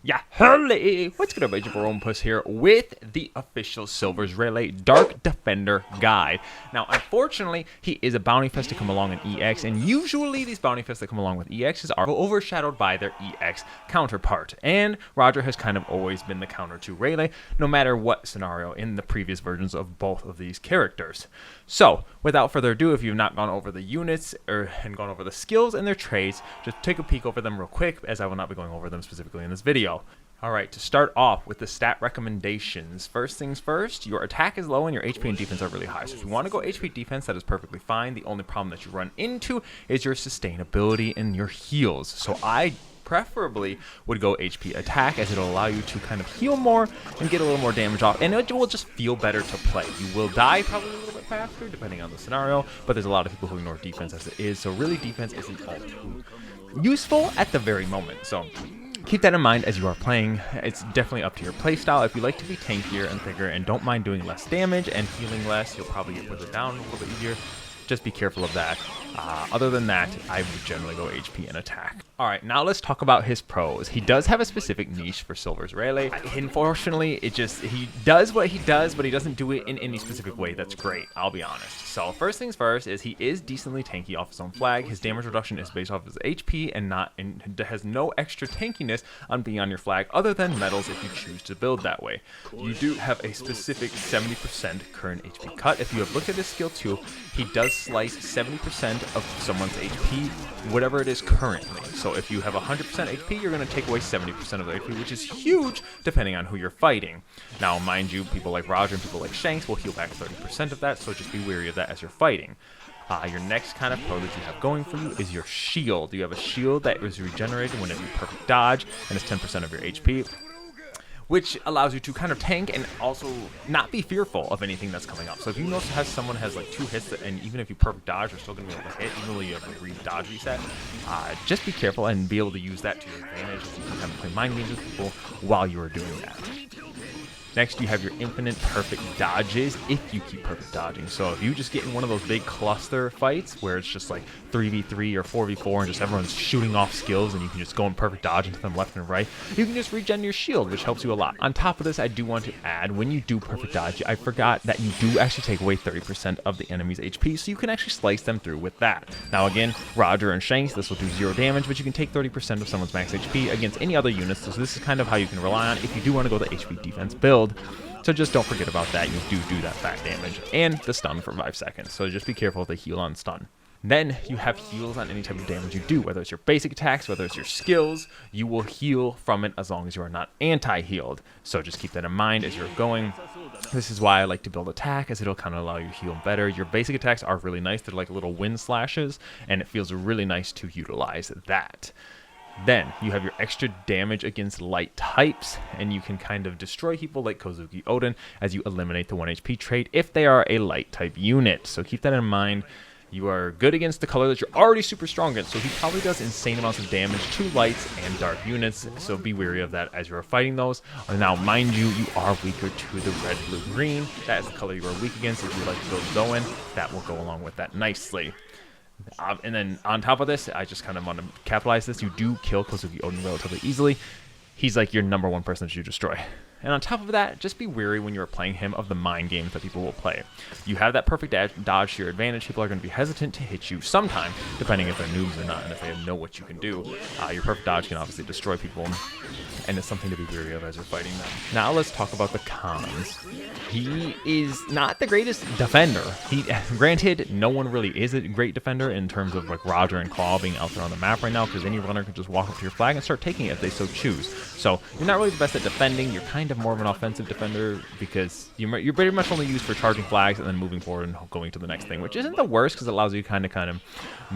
Yeah, hello! What's good, everybody? Romanpuss here with the official Silver's Rayleigh Dark Defender guide. Now, unfortunately, he is a bounty fest to come along in EX, and usually these bounty fests that come along with EXs are overshadowed by their EX counterpart. And Roger has kind of always been the counter to Rayleigh, no matter what scenario in the previous versions of both of these characters. So, without further ado, if you've not gone over the units and gone over the skills and their traits, just take a peek over them real quick, as I will not be going over them specifically in this video. Alright, to start off with the stat recommendations, first things first, your attack is low and your HP and defense are really high. So if you want to go HP defense, that is perfectly fine. The only problem that you run into is your sustainability and your heals. So I preferably would go HP attack, as it'll allow you to kind of heal more and get a little more damage off, and it will just feel better to play. You will die probably a little bit faster depending on the scenario, but there's a lot of people who ignore defense as it is, so really defense isn't all too useful at the very moment. So keep that in mind as you are playing. It's definitely up to your playstyle. If you like to be tankier and bigger and don't mind doing less damage and healing less, you'll probably get it down a little bit easier. Just be careful of that. Other than that, I would generally go HP and attack. Alright, now let's talk about his pros. He does have a specific niche for Silver's Rayleigh. Unfortunately, he does what he does, but he doesn't do it in any specific way that's great, I'll be honest. So first things first is he is decently tanky off his own flag. His damage reduction is based off his HP and has no extra tankiness on being on your flag other than metals if you choose to build that way. You do have a specific 70% current HP cut. If you have looked at his skill 2, he does slice 70% of someone's HP, whatever it is currently. So if you have 100% HP, you're going to take away 70% of their HP, which is huge depending on who you're fighting. Now, mind you, people like Roger and people like Shanks will heal back 30% of that, so just be wary of that as you're fighting. Your next kind of pro that you have going for you is your shield. You have a shield that is regenerated whenever you perfect dodge, and it's 10% of your HP, which allows you to kind of tank and also not be fearful of anything that's coming up. So if you notice someone has like 2 hits, and even if you perfect dodge, you're still going to be able to hit, even though you have a dodge reset, just be careful and be able to use that to your advantage. You can kind of play mind games with people while you are doing that. Next, you have your infinite perfect dodges if you keep perfect dodging. So if you just get in one of those big cluster fights where it's just like 3v3 or 4v4 and just everyone's shooting off skills and you can just go in perfect dodge into them left and right, you can just regen your shield, which helps you a lot. On top of this, I do want to add, when you do perfect dodge, I forgot that you do actually take away 30% of the enemy's HP, so you can actually slice them through with that. Now again, Roger and Shanks, this will do 0 damage, but you can take 30% of someone's max HP against any other units, so this is kind of how you can rely on if you do want to go the HP defense build. So just don't forget about that. You do that back damage and the stun for 5 seconds. So just be careful of the heal on stun. Then you have heals on any type of damage you do, whether it's your basic attacks, whether it's your skills, you will heal from it as long as you are not anti-healed. So just keep that in mind as you're going. This is why I like to build attack, as it'll kind of allow you to heal better. Your basic attacks are really nice. They're like little wind slashes, and it feels really nice to utilize that. Then you have your extra damage against light types, and you can kind of destroy people like Kozuki Odin as you eliminate the 1 HP trait if they are a light type unit. So keep that in mind. You are good against the color that you're already super strong against, so he probably does insane amounts of damage to lights and dark units, so be wary of that as you are fighting those. Now, mind you, you are weaker to the red, blue, green. That is the color you are weak against. If you like to go Zoan, that will go along with that nicely. And then on top of this, I just kind of want to capitalize this. You do kill Kozuki Odin relatively easily. He's like your #1 person that you destroy. And on top of that, just be wary when you're playing him of the mind games that people will play. You have that perfect dodge to your advantage. People are going to be hesitant to hit you sometime, depending if they're noobs or not, and if they know what you can do. Your perfect dodge can obviously destroy people, and it's something to be wary of as you're fighting them. Now let's talk about the cons. He is not the greatest defender. Granted, no one really is a great defender in terms of like Roger and Claw being out there on the map right now, because any runner can just walk up to your flag and start taking it if they so choose. So you're not really the best at defending. You're kind of more of an offensive defender, because you're pretty much only used for charging flags and then moving forward and going to the next thing, which isn't the worst because it allows you to kind of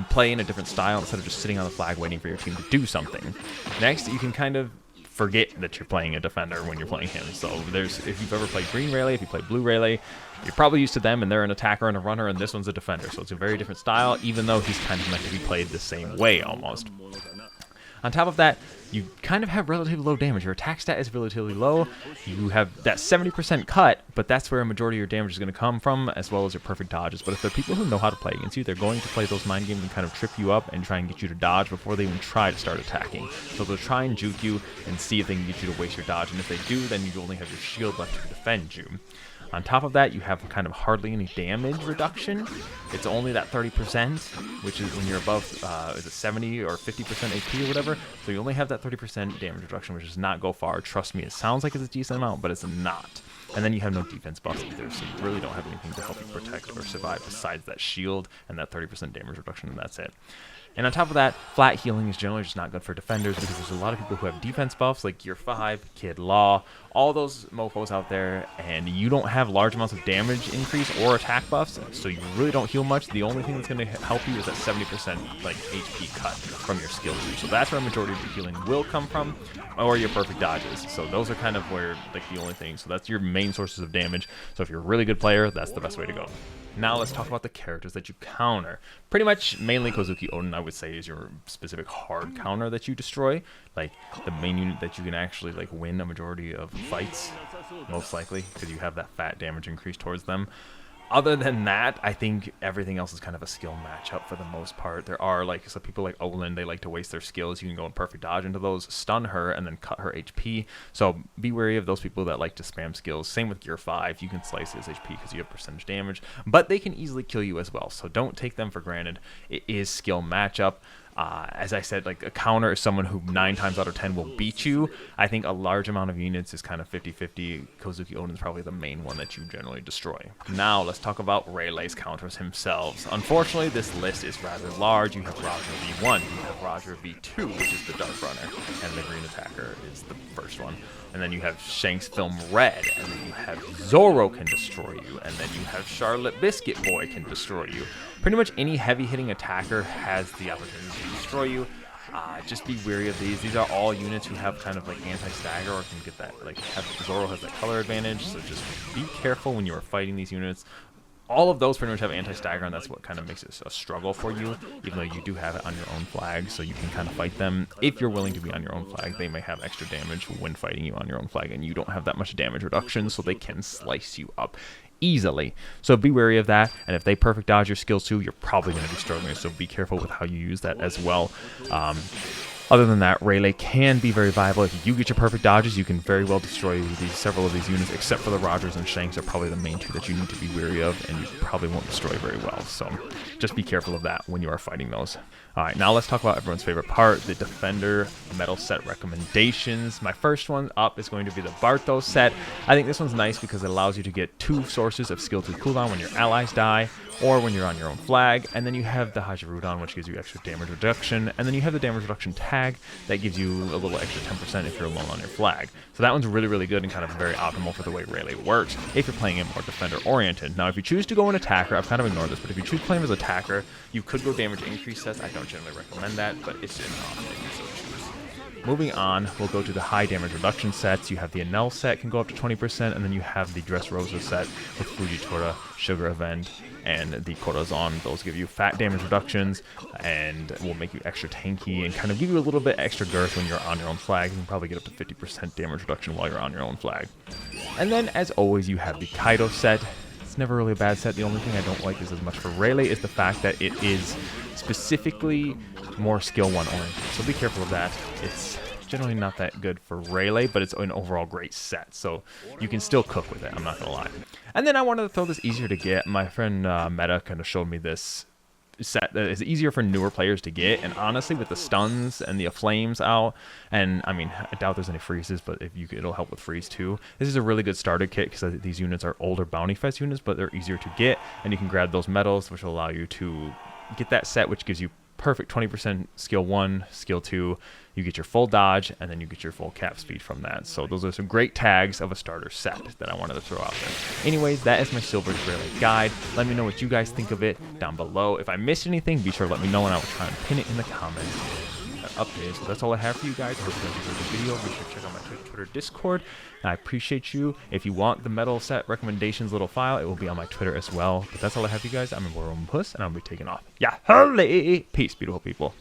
play in a different style instead of just sitting on the flag waiting for your team to do something. Next, you can kind of forget that you're playing a defender when you're playing him. So if you've ever played Green Rayleigh, if you play Blue Rayleigh, you're probably used to them, and they're an attacker and a runner, and this one's a defender. So it's a very different style, even though he's kind of meant to be played the same way almost. On top of that, you kind of have relatively low damage. Your attack stat is relatively low. You have that 70% cut, but that's where a majority of your damage is going to come from, as well as your perfect dodges. But if there are people who know how to play against you, they're going to play those mind games and kind of trip you up and try and get you to dodge before they even try to start attacking. So they'll try and juke you and see if they can get you to waste your dodge, and if they do, then you only have your shield left to defend you. On top of that, you have kind of hardly any damage reduction. It's only that 30%, which is when you're above, is it 70 or 50% HP or whatever? So you only have that 30% damage reduction, which does not go far. Trust me, it sounds like it's a decent amount, but it's not. And then you have no defense buffs either, so you really don't have anything to help you protect or survive besides that shield and that 30% damage reduction, and that's it. And on top of that, flat healing is generally just not good for defenders because there's a lot of people who have defense buffs like Gear 5, Kid Law, all those mofos out there, and you don't have large amounts of damage increase or attack buffs, so you really don't heal much. The only thing that's going to help you is that 70% like HP cut from your skill tree. So that's where a majority of your healing will come from, or your perfect dodges. So those are kind of where like the only thing. So that's your main sources of damage. So if you're a really good player, that's the best way to go. Now let's talk about the characters that you counter. Pretty much mainly Kozuki Oden, I would say, is your specific hard counter that you destroy. Like the main unit that you can actually like win a majority of fights, most likely, because you have that fat damage increase towards them. Other than that, I think everything else is kind of a skill matchup for the most part. There are like some people like Olin, they like to waste their skills. You can go in perfect dodge into those, stun her, and then cut her HP. So be wary of those people that like to spam skills. Same with Gear 5. You can slice his HP because you have percentage damage, but they can easily kill you as well. So don't take them for granted. It is skill matchup. As I said, like a counter is someone who 9 times out of 10 will beat you. I think a large amount of units is kind of 50-50. Kozuki Oden is probably the main one that you generally destroy. Now let's talk about Rayleigh's counters himself. Unfortunately, this list is rather large. You have Roger V1, you have Roger V2, which is the Dark Runner, and the Green Attacker is the first one. And then you have Shanks Film Red, and then you have Zoro can destroy you, and then you have Charlotte Biscuit Boy can destroy you. Pretty much any heavy-hitting attacker has the opportunity to destroy you. Just be wary of these. These are all units who have kind of like anti-stagger or can get that, like Zoro has that color advantage, so just be careful when you are fighting these units. All of those pretty much have anti-stagger, and that's what kind of makes it a struggle for you, even though you do have it on your own flag, so you can kind of fight them. If you're willing to be on your own flag, they may have extra damage when fighting you on your own flag, and you don't have that much damage reduction, so they can slice you up easily. So be wary of that, and if they perfect dodge your skills too, you're probably going to be struggling, so be careful with how you use that as well. Other than that, Rayleigh can be very viable. If you get your perfect dodges, you can very well destroy several of these units, except for the Rogers and Shanks are probably the main two that you need to be wary of, and you probably won't destroy very well. So just be careful of that when you are fighting those. All right, now let's talk about everyone's favorite part, the Defender Metal Set recommendations. My first one up is going to be the Bartos set. I think this one's nice because it allows you to get 2 sources of skill 2 cooldown when your allies die, or when you're on your own flag, and then you have the Hajirudan, which gives you extra damage reduction, and then you have the damage reduction tag that gives you a little extra 10% if you're alone on your flag. So that one's really, really good and kind of very optimal for the way Rayleigh works if you're playing it more defender-oriented. Now, if you choose to go an attacker, I've kind of ignored this, but if you choose to play him as attacker, you could go damage increase sets. I don't generally recommend that, but it's an option if you so choose. Moving on, we'll go to the high damage reduction sets. You have the Enel set, can go up to 20%, and then you have the Dressrosa set with Fujitora, Sugar Event, and the Corazon. Those give you fat damage reductions and will make you extra tanky and kind of give you a little bit extra girth when you're on your own flag. You can probably get up to 50% damage reduction while you're on your own flag. And then, as always, you have the Kaido set. It's never really a bad set. The only thing I don't like is as much for Rayleigh is the fact that it is specifically more skill 1 oriented. So be careful of that. It's generally not that good for Rayleigh, but it's an overall great set, so you can still cook with it, I'm not gonna lie. And then I wanted to throw this easier to get. My friend Meta kind of showed me this set that is easier for newer players to get, and honestly with the stuns and the flames out, and I mean I doubt there's any freezes, but if you it'll help with freeze too. This is a really good starter kit because these units are older Bounty Fest units, but they're easier to get, and you can grab those medals, which will allow you to get that set, which gives you perfect 20% skill 1, skill 2, you get your full dodge, and then you get your full cap speed from that. So those are some great tags of a starter set that I wanted to throw out there. Anyways, that is my Silver's Rayleigh guide. Let me know what you guys think of it down below. If I missed anything, be sure to let me know, and I will try and pin it in the comments. Update. So that's all I have for you guys. I hope you enjoyed the video. Be sure to check out my Twitter, Discord. And I appreciate you. If you want the metal set recommendations little file, it will be on my Twitter as well. But that's all I have for you guys. I'm Romanpuss, and I'll be taking off. Yeah, holy! Peace, beautiful people.